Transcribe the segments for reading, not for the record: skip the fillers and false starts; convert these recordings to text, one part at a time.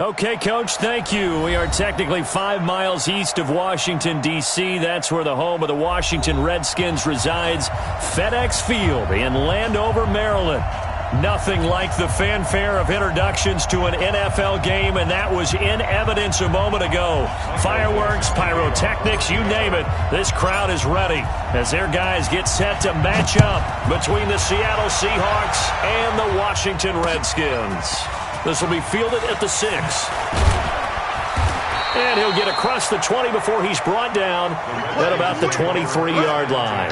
Okay, Coach, thank you. We are technically 5 miles east of Washington, D.C. That's where the home of the Washington Redskins resides. FedEx Field in Landover, Maryland. Nothing like the fanfare of introductions to an NFL game, and that was in evidence a moment ago. Fireworks, pyrotechnics, you name it. This crowd is ready as their guys get set to match up between the Seattle Seahawks and the Washington Redskins. This will be fielded at the 6. And he'll get across the 20 before he's brought down at about the 23-yard line.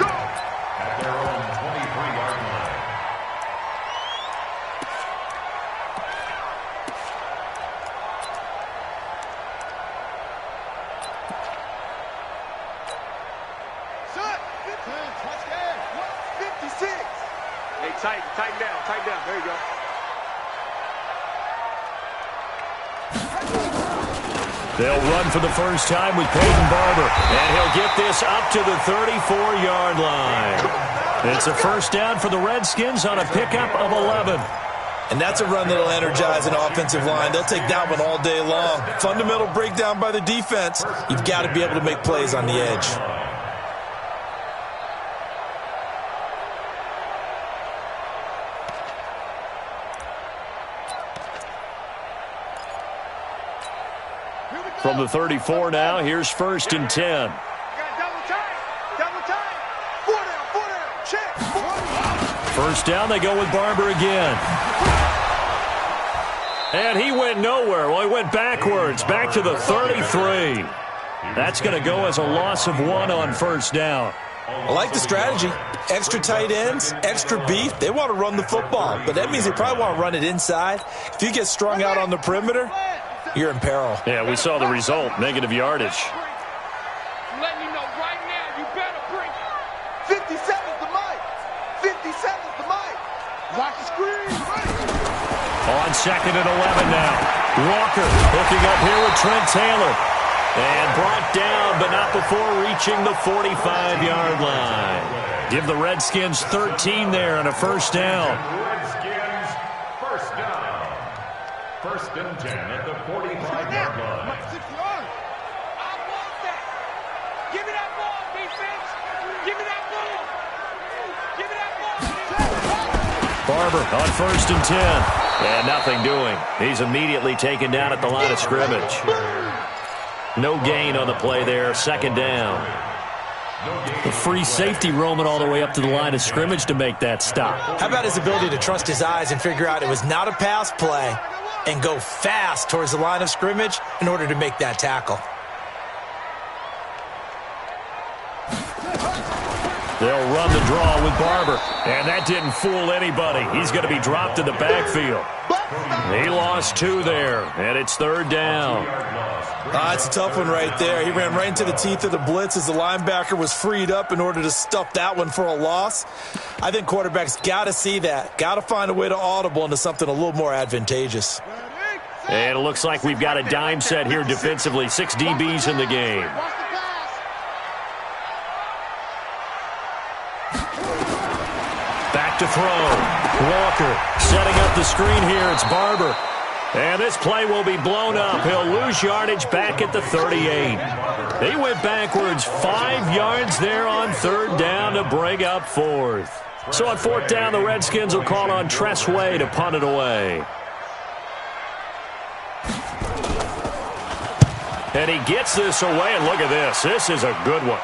Tighten down. There you go. They'll run for the first time with Peyton Barber, and he'll get this up to the 34-yard line. It's a first down for the Redskins on a pickup of 11. And that's a run that'll energize an offensive line. They'll take that one all day long. Fundamental breakdown by the defense. You've got to be able to make plays on the edge. From the 34 now, here's 1st and 10. First down, they go with Barber again. And he went nowhere. Well, he went backwards, back to the 33. That's going to go as a loss of 1 on first down. I like the strategy. Extra tight ends, extra beef. They want to run the football, but that means they probably want to run it inside. If you get strung out on the perimeter, you're in peril. Yeah, we saw the result, negative yardage. I'm letting you know right now, you better bring 57's the mic. 57's the mic. Watch the screen. On 2nd and 11 now. Walker hooking up here with Trent Taylor. And brought down, but not before reaching the 45-yard line. Give the Redskins 13 there and a first down. Redskins first down. 1st and 10 at the 45-yard line. I want that. Give me that ball, defense. Give me that ball. Give me that ball. Barber on 1st and 10. And nothing doing. He's immediately taken down at the line of scrimmage. No gain on the play there. 2nd down. The free safety roaming all the way up to the line of scrimmage to make that stop. How about his ability to trust his eyes and figure out it was not a pass play and go fast towards the line of scrimmage in order to make that tackle? They'll run the draw with Barber. And that didn't fool anybody. He's going to be dropped in the backfield. He lost 2 there, and it's 3rd down. It's a tough one right there. He ran right into the teeth of the blitz as the linebacker was freed up in order to stuff that one for a loss. I think quarterbacks got to see that. Got to find a way to audible into something a little more advantageous. And it looks like we've got a dime set here defensively. 6 DBs in the game. Back to throw. Walker setting up the screen here. It's Barber. And this play will be blown up. He'll lose yardage back at the 38. He went backwards 5 yards there on 3rd down to bring up 4th. So on 4th down, the Redskins will call on Tress Way to punt it away. And he gets this away, and look at this. This is a good one.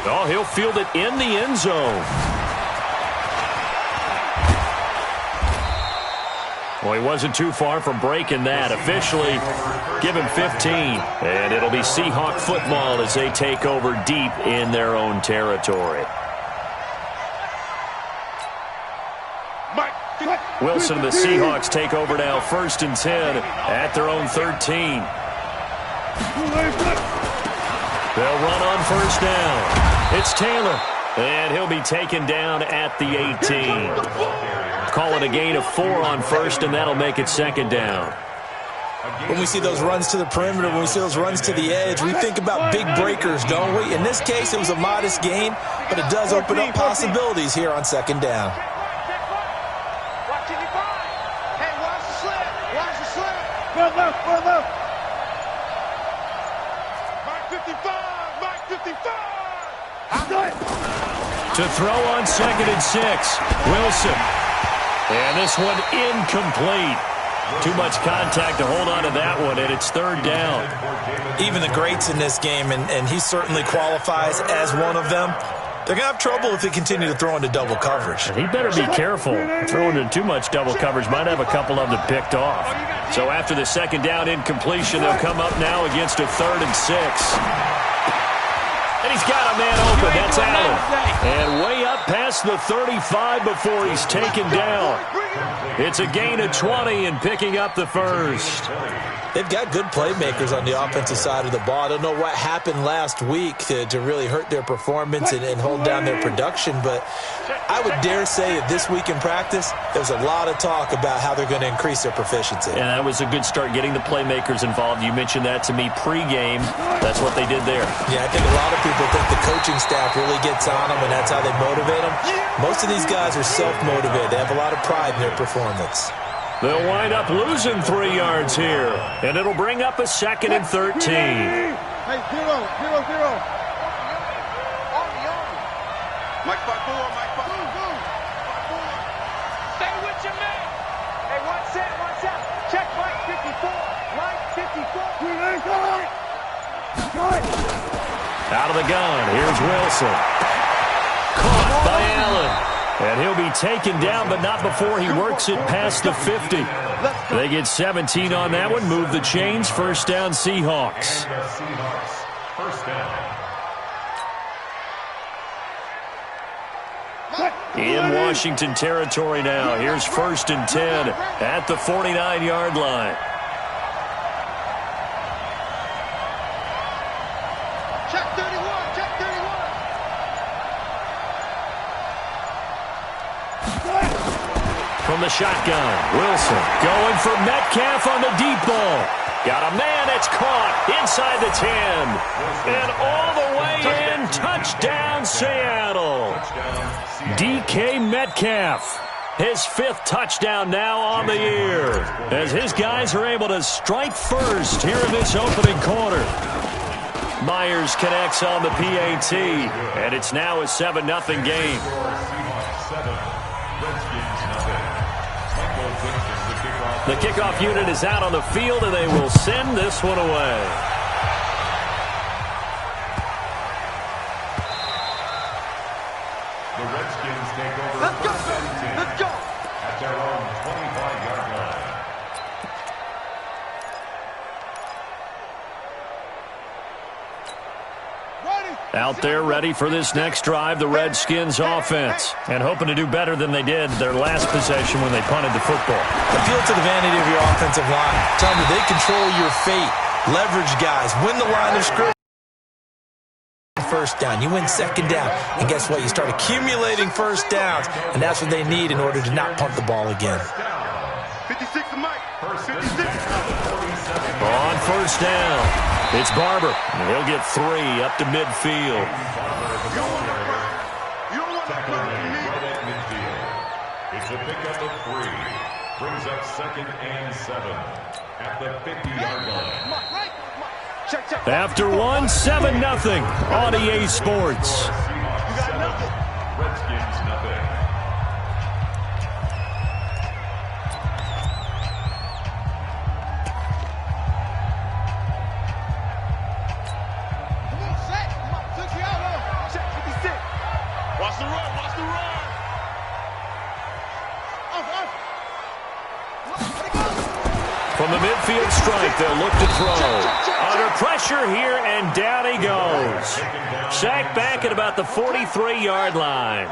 Oh, he'll field it in the end zone. Well, he wasn't too far from breaking that. Officially, give him 15. And it'll be Seahawk football as they take over deep in their own territory. Wilson and the Seahawks take over now, 1st and 10 at their own 13. They'll run on 1st down. It's Taylor, and he'll be taken down at the 18. Call it a gain of 4 on 1st, and that'll make it 2nd down. When we see those runs to the perimeter, when we see those runs to the edge, we think about big breakers, don't we? In this case, it was a modest gain, but it does open up possibilities here on 2nd down. To throw on 2nd and 6. Wilson. And this one incomplete. Too much contact to hold on to that one, and it's 3rd down. Even the greats in this game, and he certainly qualifies as one of them, they're going to have trouble if they continue to throw into double coverage. He better be careful. Throwing into too much double coverage might have a couple of them picked off. So after the 2nd down incompletion, they'll come up now against a 3rd and 6. And he's got a man open. That's Allen. And way up past the 35 before he's taken down. It's a gain of 20 and picking up the first. They've got good playmakers on the offensive side of the ball. I don't know what happened last week to really hurt their performance and hold down their production, but I would dare say that this week in practice, there's a lot of talk about how they're going to increase their proficiency. And that was a good start, getting the playmakers involved. You mentioned that to me pregame. That's what they did there. Yeah, I think a lot of people think the coaching staff really gets on them, and that's how they motivate them. Most of these guys are self-motivated. They have a lot of pride in their performance. They'll wind up losing 3 yards here, and it'll bring up a 2nd and 13. Hey, 0-0-0. Mike 5-4, Mike 5-4. Stay with your man. Hey, watch out. Check Mike 54. Mike 54. Out of the gun, here's Wilson. Caught by Allen. And he'll be taken down, but not before he works it past the 50. They get 17 on that one, move the chains, 1st down Seahawks. In Washington territory now, here's 1st and 10 at the 49-yard line. Check 31, check 31. From the shotgun, Wilson going for Metcalf on the deep ball. Got a man, it's caught inside the 10. And all the way in, touchdown Seattle. DK Metcalf, his 5th touchdown now on the year, as his guys are able to strike first here in this opening quarter. Myers connects on the PAT, and it's now a 7-0 game. The kickoff unit is out on the field, and they will send this one away. The Redskins take over. Let's go! At their own 25-yard line. Out there ready for this next drive, the Redskins offense, and hoping to do better than they did their last possession when they punted the football. Appeal to the vanity of your offensive line. Tell them that they control your fate. Leverage guys. Win the line of scrimmage. 1st down. You win 2nd down. And guess what? You start accumulating 1st downs, and that's what they need in order to not punt the ball again. 56 to Mike. 56. On 1st down, it's Barber. And he'll get 3 up to midfield. It's a pickup of 3. Brings up 2nd and 7 at the 50-yard line. After 1, 7-0 on EA Sports. Redskins nothing. Watch the run, watch the run. From the midfield strike, they'll look to throw. Under pressure here, and down he goes. Sacked back at about the 43-yard line.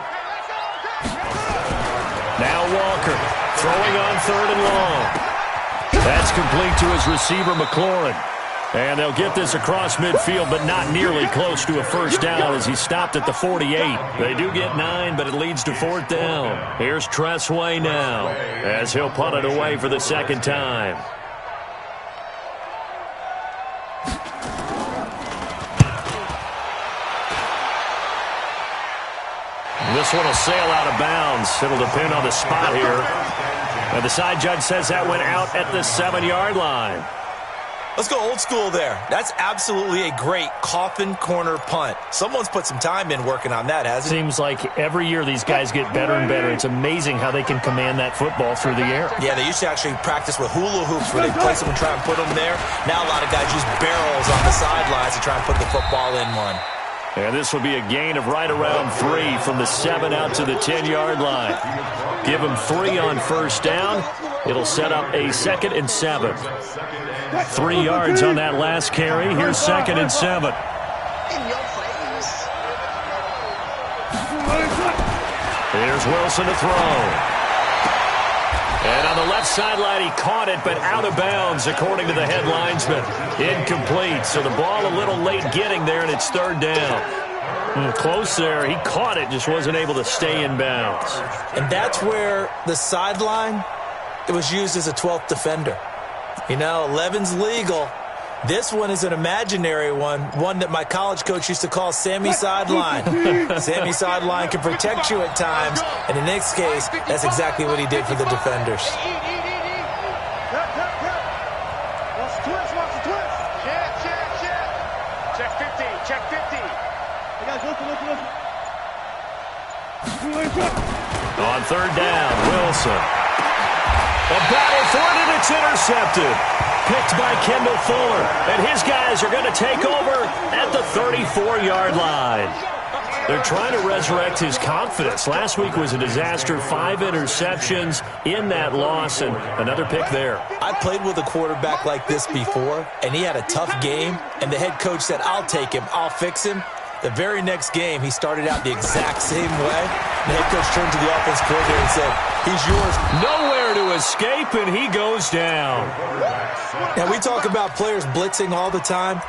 Now Walker, throwing on 3rd and long. That's complete to his receiver, McLaurin. And they'll get this across midfield, but not nearly close to a 1st down as he stopped at the 48. They do get 9, but it leads to 4th down. Here's Tressway now, as he'll punt it away for the 2nd time. This one will sail out of bounds. It'll depend on the spot here. And the side judge says that went out at the 7-yard line. Let's go old school there. That's absolutely a great coffin corner punt. Someone's put some time in working on that, hasn't it? Seems like every year these guys get better and better. It's amazing how they can command that football through the air. Yeah, they used to actually practice with hula hoops where they place them and try and put them there. Now a lot of guys use barrels on the sidelines to try and put the football in one. And this will be a gain of right around 3 from the 7 out to the 10-yard line. Give them 3 on first down. It'll set up a 2nd and 7. 3 yards on that last carry. Here's 2nd and 7. Here's Wilson to throw. And on the left sideline, he caught it, but out of bounds, according to the head linesman. Incomplete. So the ball a little late getting there, and it's 3rd down. Close there. He caught it, just wasn't able to stay in bounds. And that's where the sideline, it was used as a 12th defender. You know, 11's legal. This one is an imaginary one that my college coach used to call Sammy Sideline. Sammy Sideline can protect you at times, and in this case, that's exactly what he did for the defenders. Check 50, check 50. On 3rd down, Wilson. A battle for it, and it's intercepted. Picked by Kendall Fuller. And his guys are going to take over at the 34-yard line. They're trying to resurrect his confidence. Last week was a disaster. 5 interceptions in that loss, and another pick there. I played with a quarterback like this before, and he had a tough game, and the head coach said, I'll take him, I'll fix him. The very next game, he started out the exact same way. The head coach turned to the offense coordinator and said, he's yours. Nowhere to escape, and he goes down. Now, we talk about players blitzing all the time.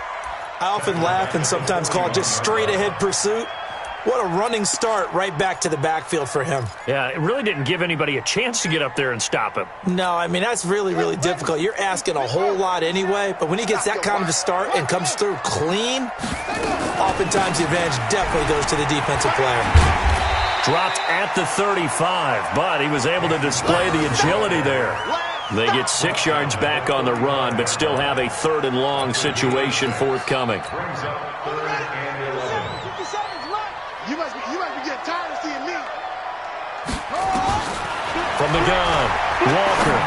I often laugh and sometimes call it just straight-ahead pursuit. What a running start right back to the backfield for him. Yeah, it really didn't give anybody a chance to get up there and stop him. No, I mean, that's really, really difficult. You're asking a whole lot anyway, but when he gets that kind of a start and comes through clean, oftentimes the advantage definitely goes to the defensive player. Dropped at the 35, but he was able to display the agility there. They get 6 yards back on the run, but still have a 3rd and long situation forthcoming. From the gun, Walker.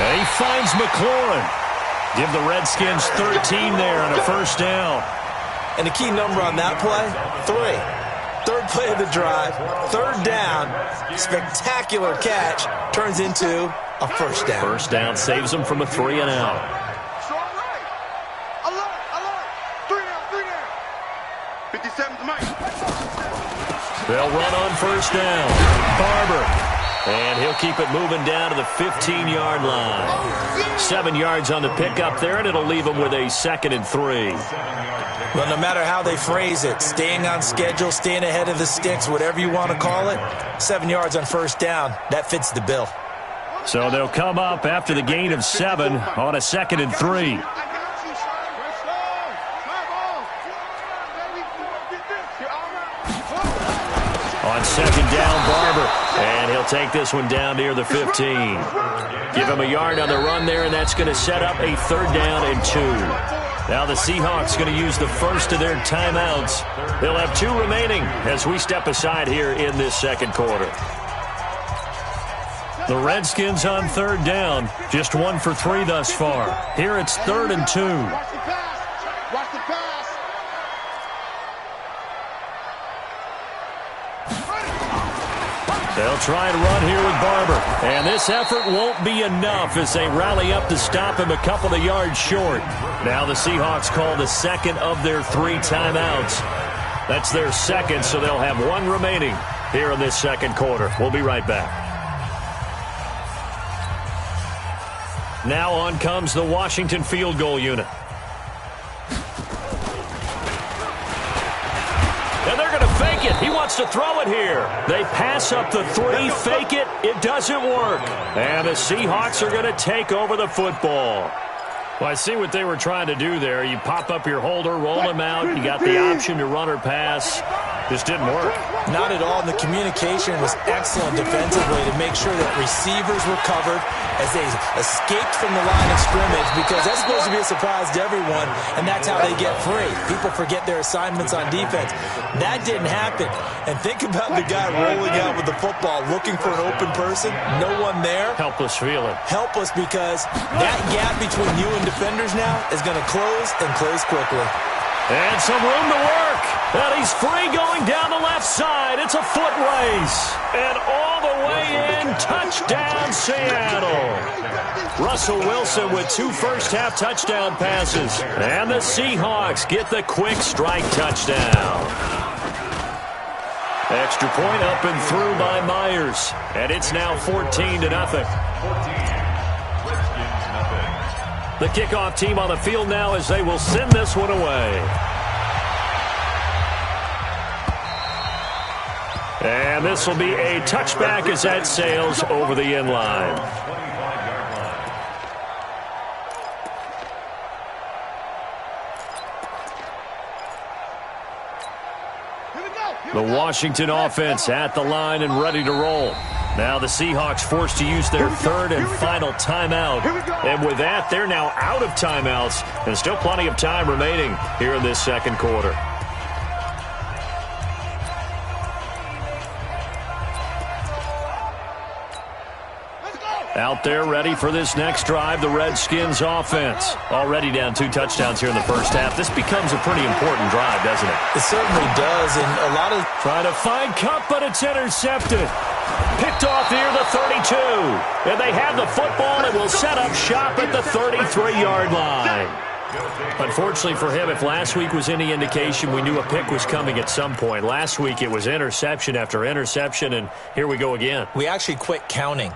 And he finds McLaurin. Give the Redskins 13 there on a 1st down. And the key number on that play, 3. 3rd play of the drive, 3rd down, spectacular catch, turns into a 1st down. 1st down saves them from a 3 and out. Alert, alert. 3 down. 57's Mike. They'll run on 1st down. Barber. And he'll keep it moving down to the 15-yard line. 7 yards on the pickup there, and it'll leave them with a 2nd and 3. Well, no matter how they phrase it, staying on schedule, staying ahead of the sticks, whatever you want to call it, 7 yards on 1st down, that fits the bill. So they'll come up after the gain of 7 on a 2nd and 3. On 2nd down, Barber. And he'll take this one down near the 15. Give him a yard on the run there, and that's going to set up a 3rd down and 2. Now the Seahawks going to use the first of their timeouts. They'll have 2 remaining as we step aside here in this 2nd quarter. The Redskins on 3rd down. Just 1 for 3 thus far. Here it's 3rd and 2. Watch the pass. Watch the pass. They'll try and run here with Barber. And this effort won't be enough as they rally up to stop him a couple of yards short. Now the Seahawks call the 2nd of their 3 timeouts. That's their 2nd, so they'll have 1 remaining here in this 2nd quarter. We'll be right back. Now on comes the Washington field goal unit. And they're going to fake it. He wants to throw it here. They pass up the 3, fake it. It doesn't work. And the Seahawks are going to take over the football. Well, I see what they were trying to do there. You pop up your holder, roll him out. You got the option to run or pass. Just didn't work. Not at all. And the communication was excellent defensively to make sure that receivers were covered as they escaped from the line of scrimmage, because that's supposed to be a surprise to everyone, and that's how they get free. People forget their assignments on defense. That didn't happen. And think about the guy rolling out with the football, looking for an open person, no one there. Helpless feeling. Helpless, because that gap between you and defenders now is going to close and close quickly. And some room to work. And he's free going down the left side. It's a foot race. And all the way in, touchdown Seattle. Russell Wilson with 2 first-half touchdown passes. And the Seahawks get the quick strike touchdown. Extra point up and through by Myers. And it's now 14-0. The kickoff team on the field now as they will send this one away. And this will be a touchback as that sails over the end line. The Washington offense at the line and ready to roll. Now the Seahawks forced to use their third and final timeout. And with that, they're now out of timeouts. And still plenty of time remaining here in this second quarter. Out there ready for this next drive, the Redskins offense. Already down 2 touchdowns here in the first half. This becomes a pretty important drive, doesn't it? It certainly does, and a lot of... Trying to find Kupp, but it's intercepted. Picked off here, the 32. And they have the football and will set up shop at the 33-yard line. Unfortunately for him, if last week was any indication, we knew a pick was coming at some point. Last week it was interception after interception, and here we go again. We actually quit counting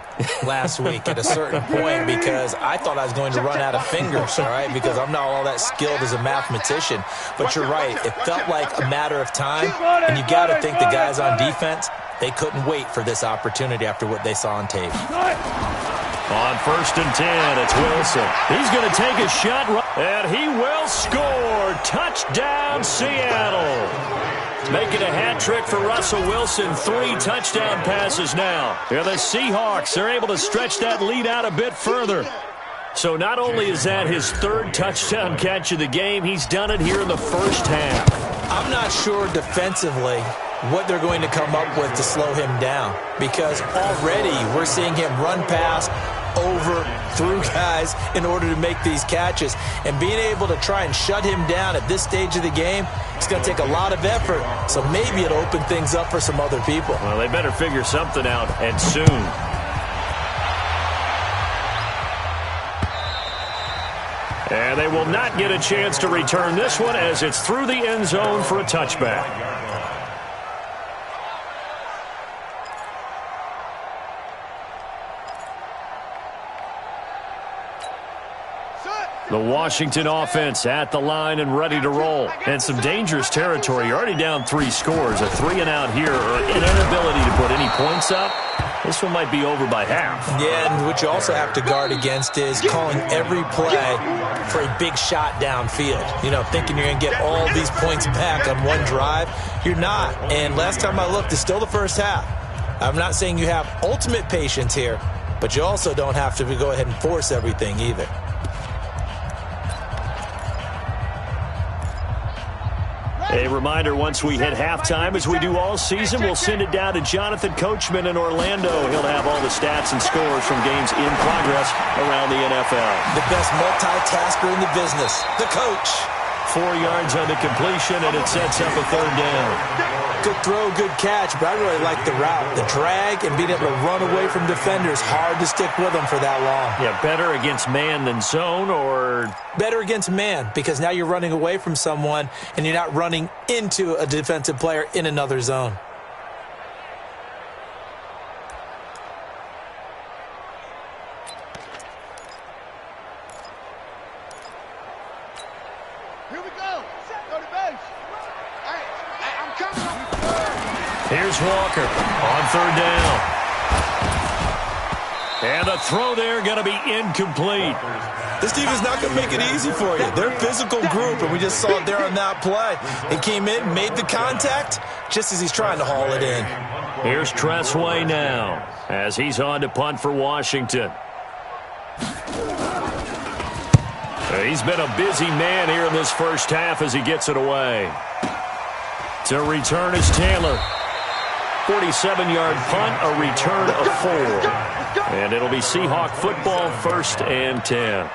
last week at a certain point because I thought I was going to run out of fingers, all right, because I'm not all that skilled as a mathematician. But you're right. It felt like a matter of time, and you got to think the guys on defense, they couldn't wait for this opportunity after what they saw on tape. On 1st and 10, it's Wilson. He's going to take a shot, and he will score. Touchdown, Seattle. Making a hat trick for Russell Wilson. 3 touchdown passes now. And the Seahawks are able to stretch that lead out a bit further. So not only is that his 3rd touchdown catch of the game, he's done it here in the first half. I'm not sure defensively what they're going to come up with to slow him down, because already we're seeing him run past, over, through guys in order to make these catches. And being able to try and shut him down at this stage of the game, it's going to take a lot of effort. So maybe it'll open things up for some other people. Well, they better figure something out, and soon. And they will not get a chance to return this one as it's through the end zone for a touchback. The Washington offense at the line and ready to roll. And some dangerous territory. You're already down 3 scores. A 3-and-out here, or an inability to put any points up. This one might be over by half. Yeah, and what you also have to guard against is calling every play for a big shot downfield. You know, thinking you're going to get all these points back on one drive. You're not. And last time I looked, it's still the first half. I'm not saying you have ultimate patience here, but you also don't have to go ahead and force everything either. A reminder, once we hit halftime, as we do all season, we'll send it down to Jonathan Coachman in Orlando. He'll have all the stats and scores from games in progress around the NFL. The best multitasker in the business, the coach. 4 yards on the completion, and it sets up a 3rd down. Good throw, good catch, but I really like the route. The drag and being able to run away from defenders, hard to stick with them for that long. Yeah, better against man than zone, or... Better against man, because now you're running away from someone and you're not running into a defensive player in another zone. Here we go. Go to base. Hey, I'm coming. Here's Walker on 3rd down. And the throw there going to be incomplete. This team is not going to make it easy for you. They're a physical group, and we just saw it there on that play. He came in, made the contact, just as he's trying to haul it in. Here's Tressway now, as he's on to punt for Washington. He's been a busy man here in this first half as he gets it away. To return is Taylor. 47-yard punt, a return of 4. And it'll be Seahawk football, 1st and 10.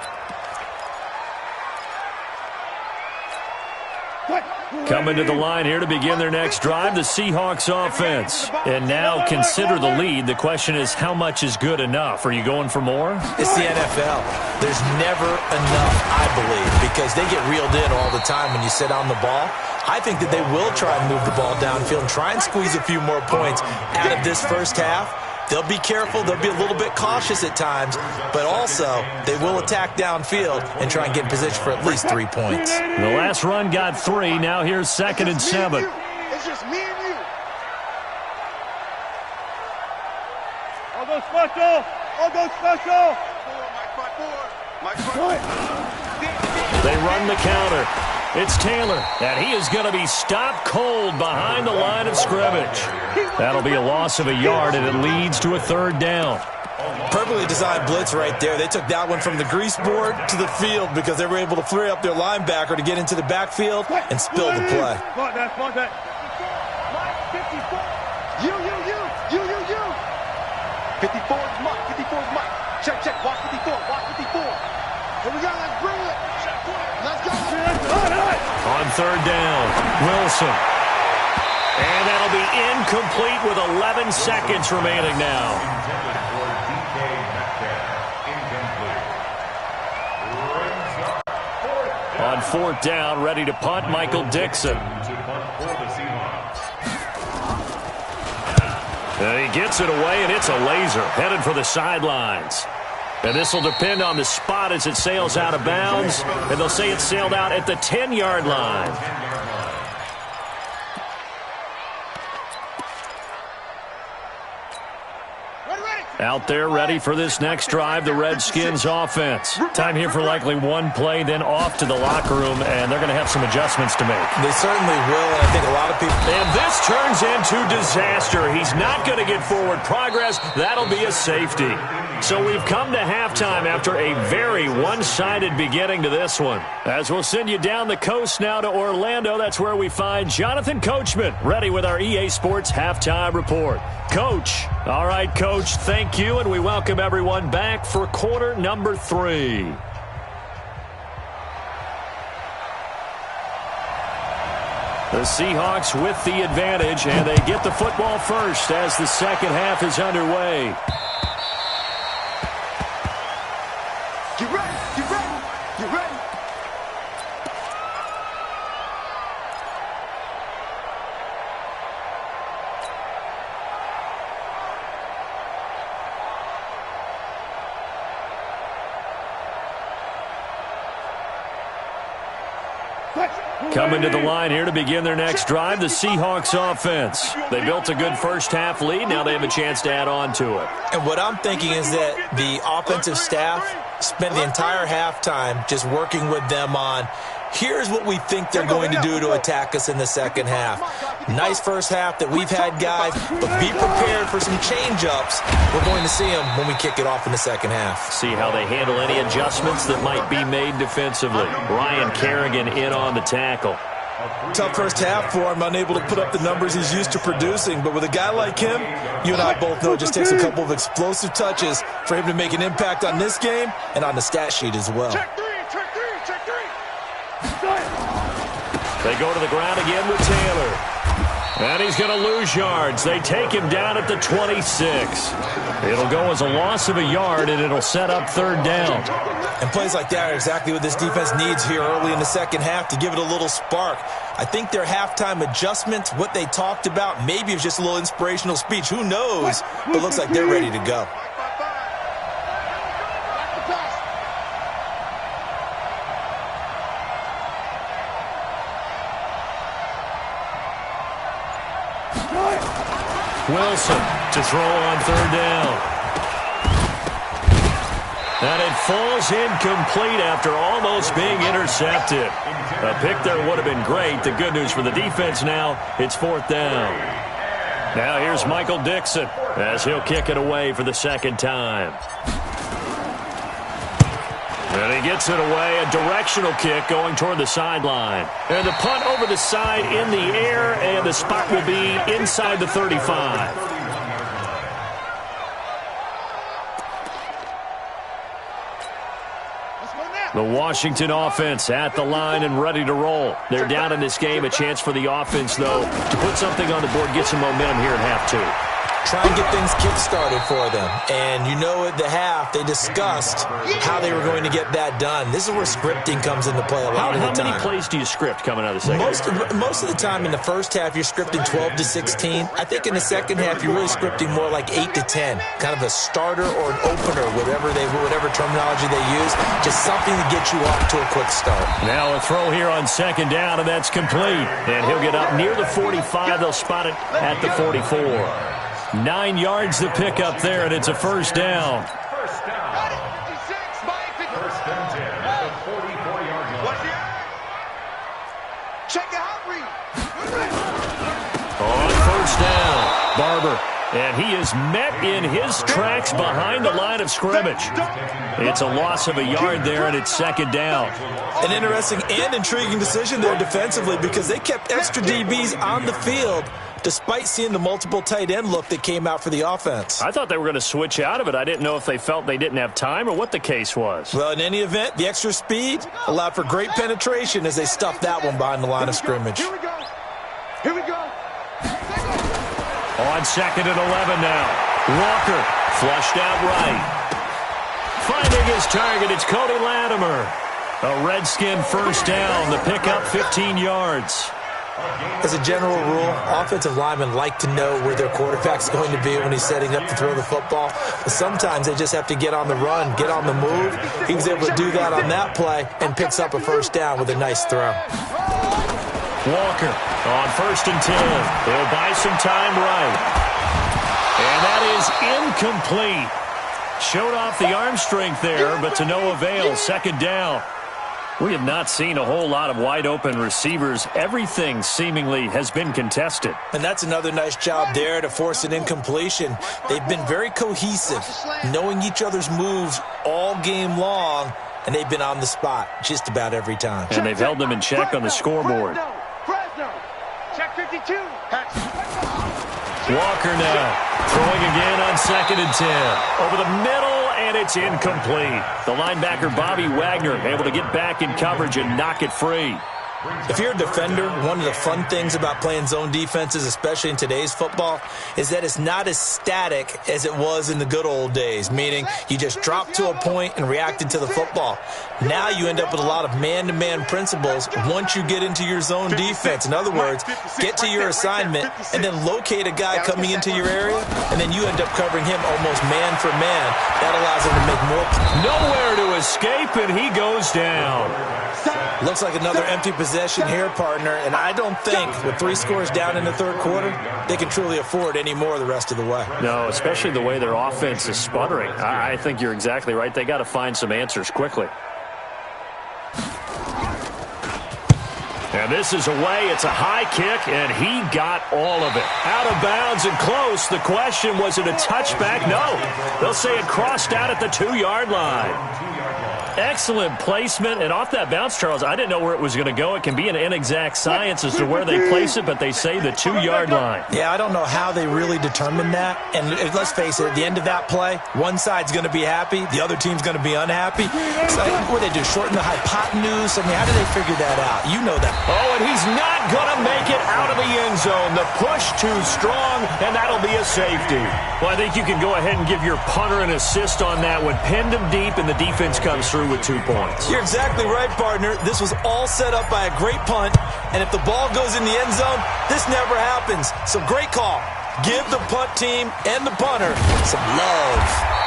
Coming to the line here to begin their next drive, the Seahawks offense. And now consider the lead. The question is, how much is good enough? Are you going for more? It's the NFL. There's never enough, I believe, because they get reeled in all the time when you sit on the ball. I think that they will try and move the ball downfield and try and squeeze a few more points out of this first half. They'll be careful. They'll be a little bit cautious at times, but also they will attack downfield and try and get in position for at least 3 points. The last run got 3. Now here's 2nd and 7. It's just me and you. I'll go special. I'll go special. My front. They run the counter. It's Taylor, and he is going to be stopped cold behind the line of scrimmage. That'll be a loss of a yard, and it leads to a 3rd down. Perfectly designed blitz right there. They took that one from the grease board to the field because they were able to flare up their linebacker to get into the backfield and spill the play. Spot that. Mike, 54. You. 54 is Mike. 54 is Mike. Check. Watch 54. Here we go. Let's bring it. Let's go. On 3rd down, Wilson. And that'll be incomplete with 11 seconds remaining now. On 4th down, ready to punt, Michael Dixon. And he gets it away, and it's a laser headed for the sidelines. And this will depend on the spot as it sails out of bounds. And they'll say it sailed out at the 10-yard line. Out there ready for this next drive, the Redskins offense. Time here for likely one play, then off to the locker room, and they're going to have some adjustments to make. They certainly will, and I think a lot of people... And this turns into disaster. He's not going to get forward progress. That'll be a safety. So we've come to halftime after a very one-sided beginning to this one. As we'll send you down the coast now to Orlando, that's where we find Jonathan Coachman, ready with our EA Sports Halftime Report. Coach. All right, Coach, thank you, and we welcome everyone back for quarter number 3. The Seahawks with the advantage, and they get the football first as the second half is underway. Get ready. Coming to the line here to begin their next drive, the Seahawks offense. They built a good first half lead. Now they have a chance to add on to it. And what I'm thinking is that the offensive staff spent the entire halftime just working with them on, here's what we think they're going to do to attack us in the second half. Nice first half that we've had, guys, but be prepared for some change-ups. We're going to see them when we kick it off in the second half. See how they handle any adjustments that might be made defensively. Ryan Kerrigan in on the tackle. Tough first half for him, unable to put up the numbers he's used to producing. But with a guy like him, you and I both know it just takes a couple of explosive touches for him to make an impact on this game and on the stat sheet as well. Check three. They go to the ground again with Taylor. And he's going to lose yards. They take him down at the 26. It'll go as a loss of a yard, and it'll set up 3rd down. And plays like that are exactly what this defense needs here early in the second half to give it a little spark. I think their halftime adjustments, what they talked about, maybe it was just a little inspirational speech. Who knows? But it looks like they're ready to go. Wilson to throw on 3rd down. And it falls incomplete after almost being intercepted. A pick there would have been great. The good news for the defense now, it's 4th down. Now here's Michael Dixon as he'll kick it away for the second time. And he gets it away, a directional kick going toward the sideline. And the punt over the side in the air, and the spot will be inside the 35. The Washington offense at the line and ready to roll. They're down in this game. A chance for the offense, though, to put something on the board, get some momentum here in half 2. Try and get things kick-started for them. And you know at the half, they discussed how they were going to get that done. This is where scripting comes into play a lot of the time. How many plays do you script coming out of the second? Most of the time in the first half, you're scripting 12 to 16. I think in the second half, you're really scripting more like 8 to 10. Kind of a starter or an opener, whatever terminology they use. Just something to get you off to a quick start. Now a throw here on second down, and that's complete. And he'll get up near the 45. They'll spot it at the 44. 9 yards to pick up there, and it's a first down. First down. First and 10 at the 44-yard line. Check it out, Reed. On first down, Barber. And he is met in his tracks behind the line of scrimmage. It's a loss of a yard there, and it's second down. An interesting and intriguing decision there defensively because they kept extra DBs on the field despite seeing the multiple tight end look that came out for the offense. I thought they were going to switch out of it. I didn't know if they felt they didn't have time or what the case was. Well, in any event, the extra speed allowed for great penetration as they stuffed that one behind the line of scrimmage. Here we go. Here we go. On second and 11 now. Walker flushed out right. Finding his target, it's Cody Latimer. A Redskin first down. The pickup 15 yards. As a general rule, offensive linemen like to know where their quarterback's going to be when he's setting up to throw the football. But sometimes they just have to get on the run, get on the move. He was able to do that on that play and picks up a first down with a nice throw. Walker on first and 10. They'll buy some time right. And that is incomplete. Showed off the arm strength there, but to no avail. Second down. We have not seen a whole lot of wide-open receivers. Everything seemingly has been contested. And that's another nice job there to force an incompletion. They've been very cohesive, knowing each other's moves all game long, and they've been on the spot just about every time. And they've held them in check on the scoreboard. Fresno. Check 52. Walker now throwing again on second and 10. Over the middle, and it's incomplete. The linebacker, Bobby Wagner, able to get back in coverage and knock it free. If you're a defender, one of the fun things about playing zone defenses, especially in today's football, is that it's not as static as it was in the good old days, meaning you just drop to a point and reacted to the football. Now you end up with a lot of man-to-man principles once you get into your zone defense. In other words, get to your assignment and then locate a guy coming into your area, and then you end up covering him almost man for man. That allows him to make more. Nowhere to escape, and he goes down. Looks like another empty possession here, partner, and I don't think with 3 scores down in the third quarter, they can truly afford any more the rest of the way. No, especially the way their offense is sputtering. I think you're exactly right. They got to find some answers quickly. And this is away. It's a high kick, and he got all of it. Out of bounds and close. The question, was it a touchback? No. They'll say it crossed out at the 2-yard line. Excellent placement, and off that bounce, Charles, I didn't know where it was going to go. It can be an inexact science as to where they place it, but they say the 2-yard line. Yeah, I don't know how they really determined that. And let's face it, at the end of that play, one side's going to be happy, the other team's going to be unhappy. So what do they do, shorten the hypotenuse? I mean, how do they figure that out? You know that. Oh, and he's not going to make it out of the end zone. The push too strong, and that'll be a safety. Well, I think you can go ahead and give your punter an assist on that one. Pinned him deep, and the defense comes through with 2 points. You're exactly right, partner. This was all set up by a great punt, and if the ball goes in the end zone, this never happens. So great call. Give the punt team and the punter some love.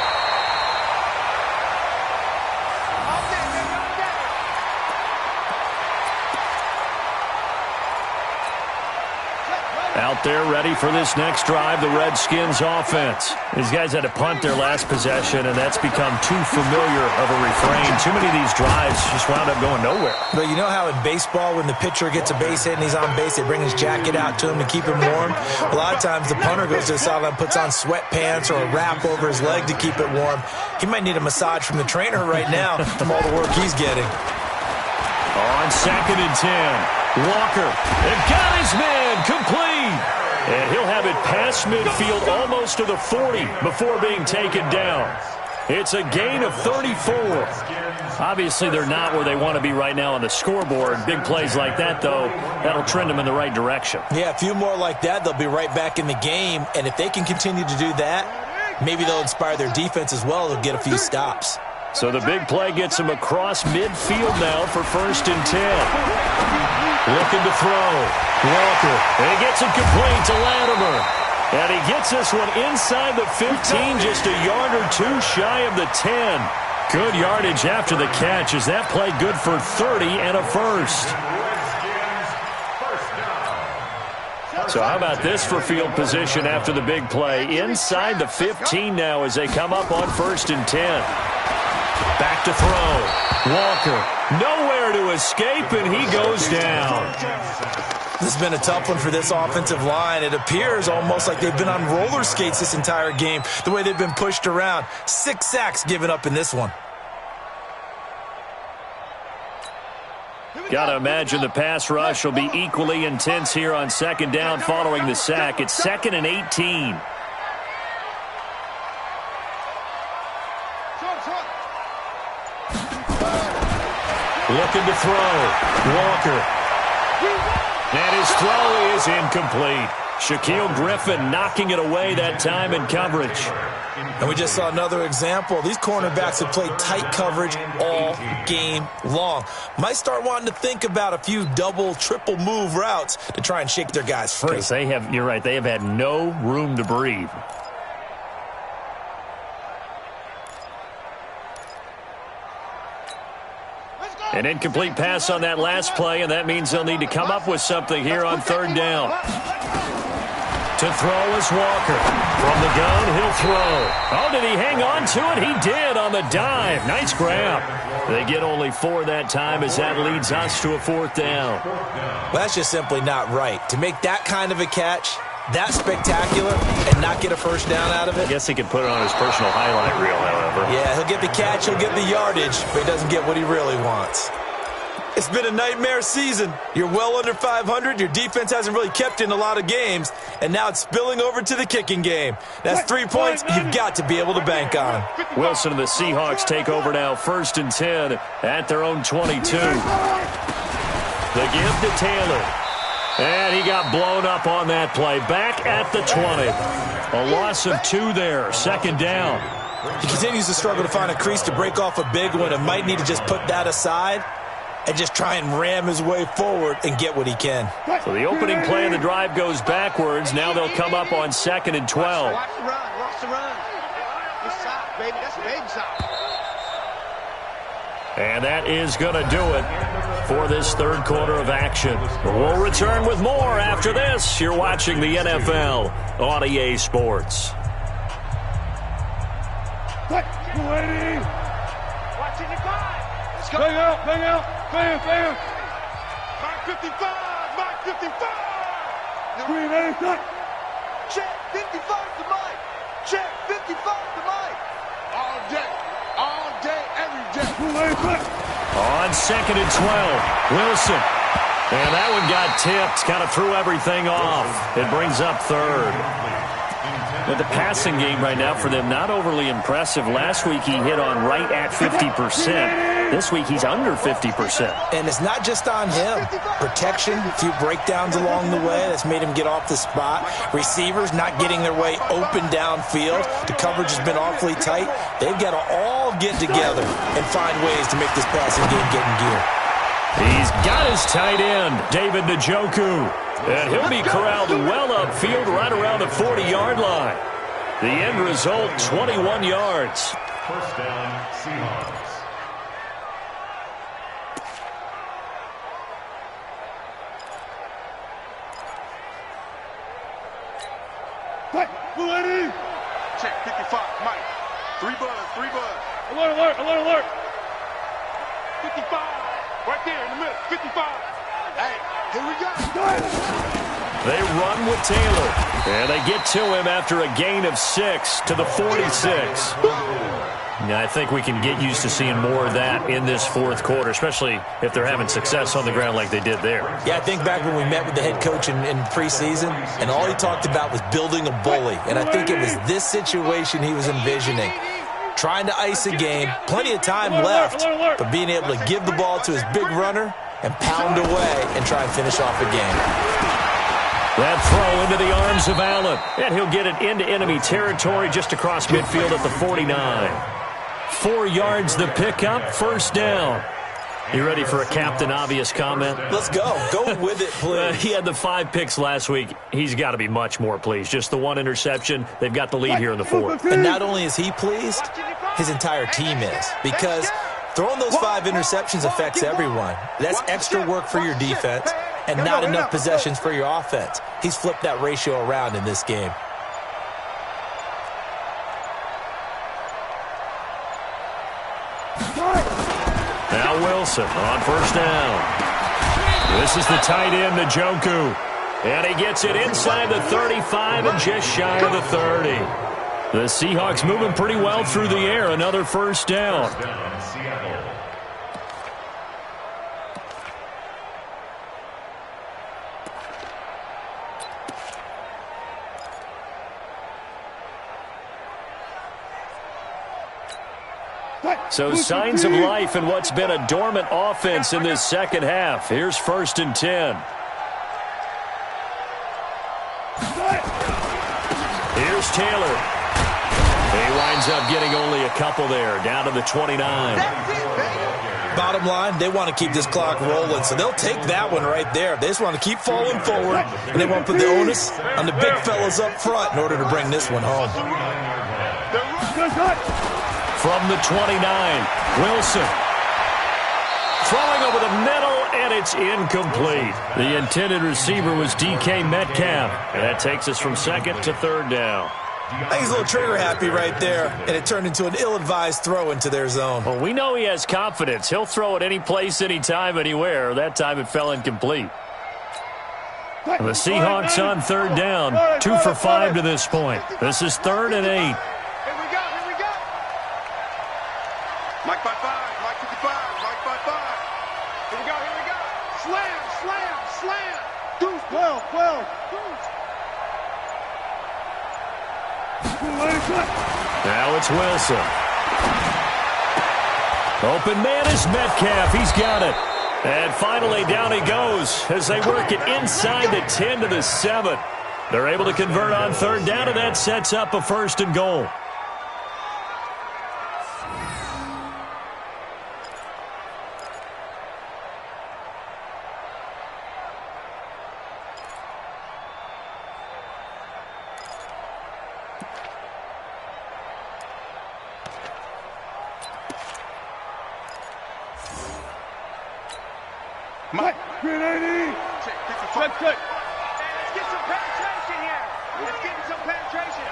Out there ready for this next drive, the Redskins offense. These guys had to punt their last possession, and that's become too familiar of a refrain. Too many of these drives just wound up going nowhere. But you know how in baseball, when the pitcher gets a base hit and he's on base, they bring his jacket out to him to keep him warm? A lot of times the punter goes to the sideline, puts on sweatpants or a wrap over his leg to keep it warm. He might need a massage from the trainer right now from all the work he's getting. On 2nd and 10, Walker. And got his man complete. And he'll have it past midfield almost to the 40 before being taken down. It's a gain of 34. Obviously, they're not where they want to be right now on the scoreboard. Big plays like that, though, that'll trend them in the right direction. Yeah, a few more like that, they'll be right back in the game. And if they can continue to do that, maybe they'll inspire their defense as well. They'll get a few stops. So the big play gets him across midfield now for 1st and 10. Looking to throw. Walker. And he gets it complete to Latimer. And he gets this one inside the 15, just a yard or two shy of the 10. Good yardage after the catch. Is that play good for 30 and a first? So how about this for field position after the big play? Inside the 15 now as they come up on 1st and 10. Back to throw. Walker. Nowhere to escape, and he goes down. This has been a tough one for this offensive line. It appears almost like they've been on roller skates this entire game, the way they've been pushed around. 6 sacks given up in this one. Got to imagine the pass rush will be equally intense here on 2nd down following the sack. It's 2nd and 18. Looking to throw. Walker. And his throw is incomplete. Shaquill Griffin knocking it away that time in coverage. And we just saw another example. These cornerbacks have played tight coverage all game long. Might start wanting to think about a few double, triple move routes to try and shake their guys free. Because they have, you're right, they have had no room to breathe. An incomplete pass on that last play, and that means they'll need to come up with something here on 3rd down. To throw is Walker. From the gun, he'll throw. Oh, did he hang on to it? He did on the dive. Nice grab. They get only 4 that time as that leads us to a 4th down. Well, that's just simply not right. To make that kind of a catch, that spectacular, and not get a first down out of it. I guess he could put it on his personal highlight reel, however. Yeah, he'll get the catch, he'll get the yardage, but he doesn't get what he really wants. It's been a nightmare season. You're well under 500. Your defense hasn't really kept in a lot of games, and now it's spilling over to the kicking game. That's 3 points you've got to be able to bank on. Wilson and the Seahawks take over now, 1st and 10 at their own 22. The give to Taylor. And he got blown up on that play. Back at the 20. A loss of 2 there. 2nd down. He continues to struggle to find a crease to break off a big one and might need to just put that aside and just try and ram his way forward and get what he can. So the opening play of the drive goes backwards. Now they'll come up on 2nd and 12. Watch the run. Watch the run. Good side, baby. That's a baby side. And that is going to do it for this 3rd quarter of action. We'll return with more after this. You're watching the NFL on EA Sports. Watching the guy. Let's go. Bang out, bang out, bang, bang. Mark 55. Mark 55. Green, ready, set. Check 55 to Mike. Check 55 to Mike. All day. All day, every day. Blue, ready, set. On 2nd and 12, Wilson. And that one got tipped, kind of threw everything off. It brings up 3rd. But the passing game right now for them, not overly impressive. Last week he hit on right at 50%. This week he's under 50%. And it's not just on him. Protection, a few breakdowns along the way that's made him get off the spot. Receivers not getting their way open downfield. The coverage has been awfully tight. They've got to all get together and find ways to make this passing game get in gear. He's got his tight end, David Njoku. And he'll be corralled well upfield right around the 40-yard line. The end result, 21 yards. 1st down, Seahawks. Blue 80. Check 55, Mike. 3 buzz, 3 buzz. Alert, alert, alert, alert. 55, right there in the middle. 55. Hey, here we go. They run with Taylor, and they get to him after a gain of 6 to the 46. Now, I think we can get used to seeing more of that in this fourth quarter, especially if they're having success on the ground like they did there. Yeah, I think back when we met with the head coach in preseason, and all he talked about was building a bully. And I think it was this situation he was envisioning. Trying to ice a game, plenty of time left, but being able to give the ball to his big runner and pound away and try and finish off a game. That throw into the arms of Allen, and he'll get it into enemy territory just across midfield at the 49. 4 yards the pickup, first down. You ready for a Captain Obvious comment? Let's go. Go with it, please. He had the 5 picks last week. He's got to be much more pleased. Just the 1 interception. They've got the lead here in the fourth. And not only is he pleased, his entire team is. Because throwing those 5 interceptions affects everyone. That's extra work for your defense and not enough possessions for your offense. He's flipped that ratio around in this game. Now Wilson on first down. This is the tight end, Njoku. And he gets it inside the 35 and just shy of the 30. The Seahawks moving pretty well through the air. Another first down. So signs of life in what's been a dormant offense in this second half. Here's 1st and 10. Here's Taylor. He winds up getting only a couple there, down to the 29. Bottom line, they want to keep this clock rolling, so they'll take that one right there. They just want to keep falling forward, and they want to put the onus on the big fellas up front in order to bring this one home. From the 29, Wilson. Throwing over the middle, and it's incomplete. The intended receiver was DK Metcalf. And that takes us from 2nd to 3rd down. I think he's a little trigger happy right there, and it turned into an ill-advised throw into their zone. Well, we know he has confidence. He'll throw it any place, anytime, anywhere. That time it fell incomplete. And the Seahawks on 3rd down, 2 for 5 to this point. This is 3rd and 8. Mike 55, Mike 55, Mike 55. Here we go, here we go. Slam, slam, slam. Deuce, 12, 12. Now it's Wilson. Open man is Metcalf. He's got it. And finally down he goes as they work it inside the 10 to the 7. They're able to convert on 3rd down, and that sets up a 1st and goal. Mike, 380. check, 55. Check, check. Let's get some penetration here. Let's get some penetration.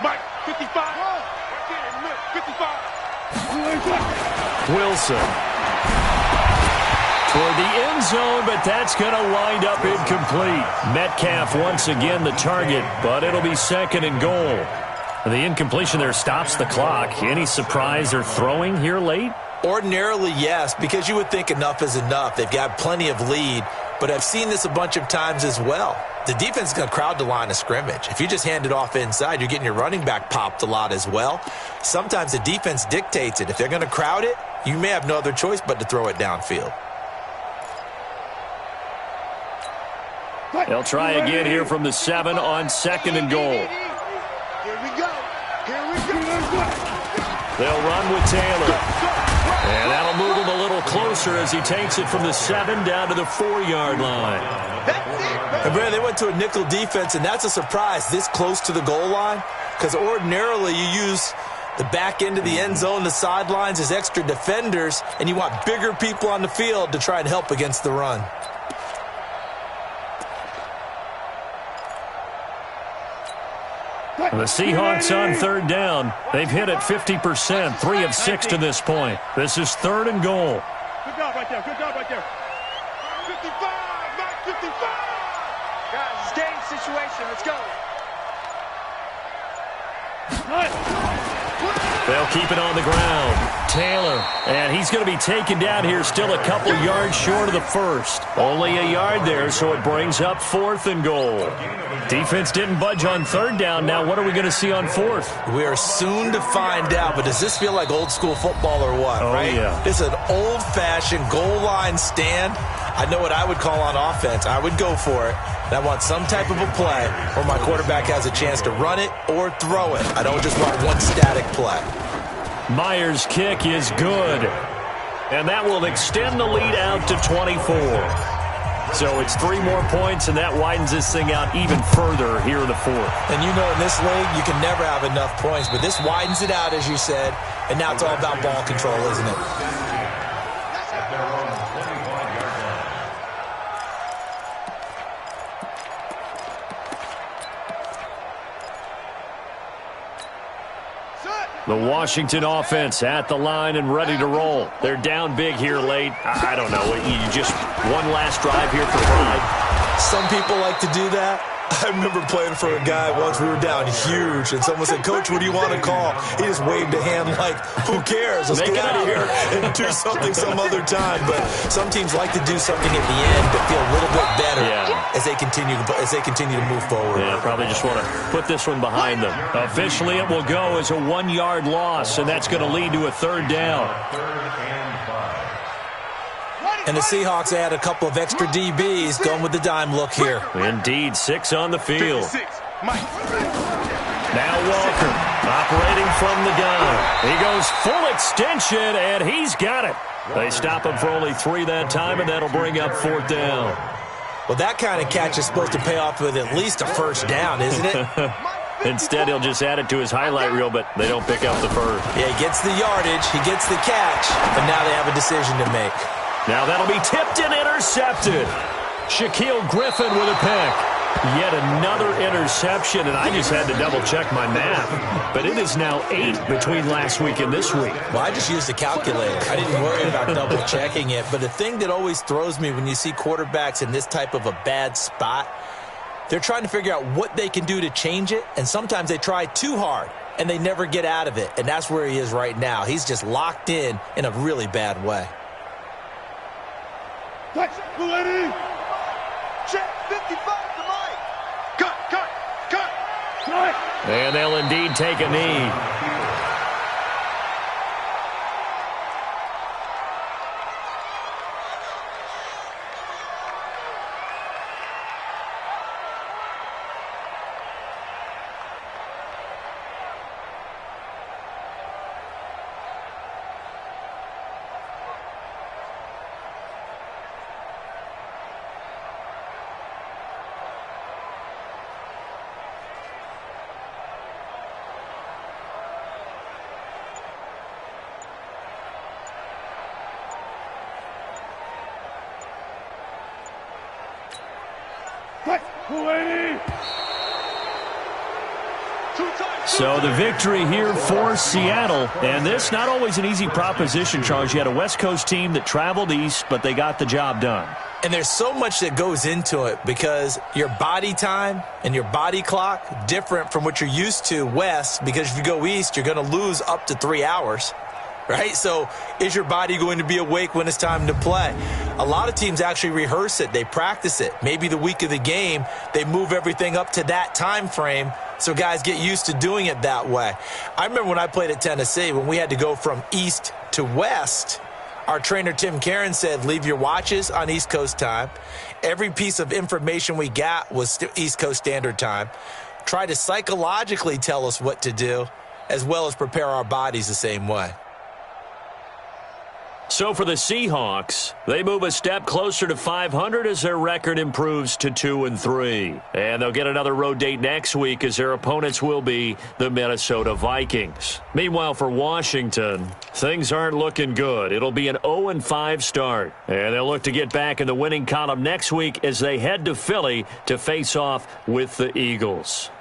Mike 55. Right there in the middle. 55. Wilson. Toward the end zone, but that's going to wind up incomplete. Metcalf once again the target, but it'll be 2nd and goal. The incompletion there stops the clock. Any surprise or throwing here late? Ordinarily, yes, because you would think enough is enough. They've got plenty of lead, but I've seen this a bunch of times as well. The defense is going to crowd the line of scrimmage. If you just hand it off inside, you're getting your running back popped a lot as well. Sometimes the defense dictates it. If they're going to crowd it, you may have no other choice but to throw it downfield. They'll try again here from the 7 on 2nd and goal. Here we go. Here we go. They'll run with Taylor. And that'll move him a little closer as he takes it from the 7 down to the 4-yard line. And Brad, they went to a nickel defense, and that's a surprise this close to the goal line, because ordinarily you use the back end of the end zone, the sidelines as extra defenders, and you want bigger people on the field to try and help against the run. The Seahawks on third down. They've hit it 50%, 3 of 6 to this point. This is 3rd and goal. Good job right there. Good job right there. 55, Mike, 55. Guys, it's game situation. Let's go. They'll keep it on the ground. Taylor, and he's going to be taken down here, still a couple yards short of the first. Only a yard there, so it brings up 4th and goal. Defense didn't budge on 3rd down. Now what are we going to see on 4th? We are soon to find out, but does this feel like old school football or what, right? Yeah. This is an old-fashioned goal line stand. I know what I would call on offense. I would go for it. And I want some type of a play where my quarterback has a chance to run it or throw it. I don't just want one static play. Myers' kick is good. And that will extend the lead out to 24. So it's 3 more points, and that widens this thing out even further here in the 4th. And you know in this league, you can never have enough points, but this widens it out, as you said, and now it's all about ball control, isn't it? The Washington offense at the line and ready to roll. They're down big here late. I don't know. You just one last drive here for pride. Some people like to do that. I remember playing for a guy once. We were down huge, and someone said, "Coach, what do you want to call?" He just waved a hand like, "Who cares? Let's get out of here and do something some other time." But some teams like to do something at the end to feel a little bit better as they continue to move forward. Yeah, probably just want to put this one behind them. Officially, it will go as a 1-yard loss, and that's going to lead to a 3rd down. And the Seahawks add a couple of extra DBs going with the dime look here. Indeed, 6 on the field. 56, Mike. Now Walker operating from the gun. He goes full extension, and he's got it. They stop him for only 3 that time, and that'll bring up 4th down. Well, that kind of catch is supposed to pay off with at least a 1st down, isn't it? Instead, he'll just add it to his highlight reel, but they don't pick up the first. Yeah, he gets the yardage, he gets the catch, but now they have a decision to make. Now that'll be tipped and intercepted. Shaquille Griffin with a pick. Yet another interception, and I just had to double-check my math. But it is now 8 between last week and this week. Well, I just used the calculator. I didn't worry about double-checking it. But the thing that always throws me when you see quarterbacks in this type of a bad spot, they're trying to figure out what they can do to change it, and sometimes they try too hard, and they never get out of it. And that's where he is right now. He's just locked in a really bad way. Touch, Mulaney. Check 55 to Mike. Cut. And they'll indeed take a knee. So the victory here for Seattle. And this not always an easy proposition, Charles. You had a West Coast team that traveled east, but they got the job done. And there's so much that goes into it because your body time and your body clock different from what you're used to west, because if you go east, you're going to lose up to 3 hours. Right? So is your body going to be awake when it's time to play? A lot of teams actually rehearse it. They practice it. Maybe the week of the game, they move everything up to that time frame so guys get used to doing it that way. I remember when I played at Tennessee, when we had to go from east to west, our trainer Tim Karen said, leave your watches on East Coast time. Every piece of information we got was East Coast Standard Time. Try to psychologically tell us what to do, as well as prepare our bodies the same way. So for the Seahawks, they move a step closer to 500 as their record improves to 2-3. And they'll get another road date next week as their opponents will be the Minnesota Vikings. Meanwhile, for Washington, things aren't looking good. It'll be an 0-5 start. And they'll look to get back in the winning column next week as they head to Philly to face off with the Eagles.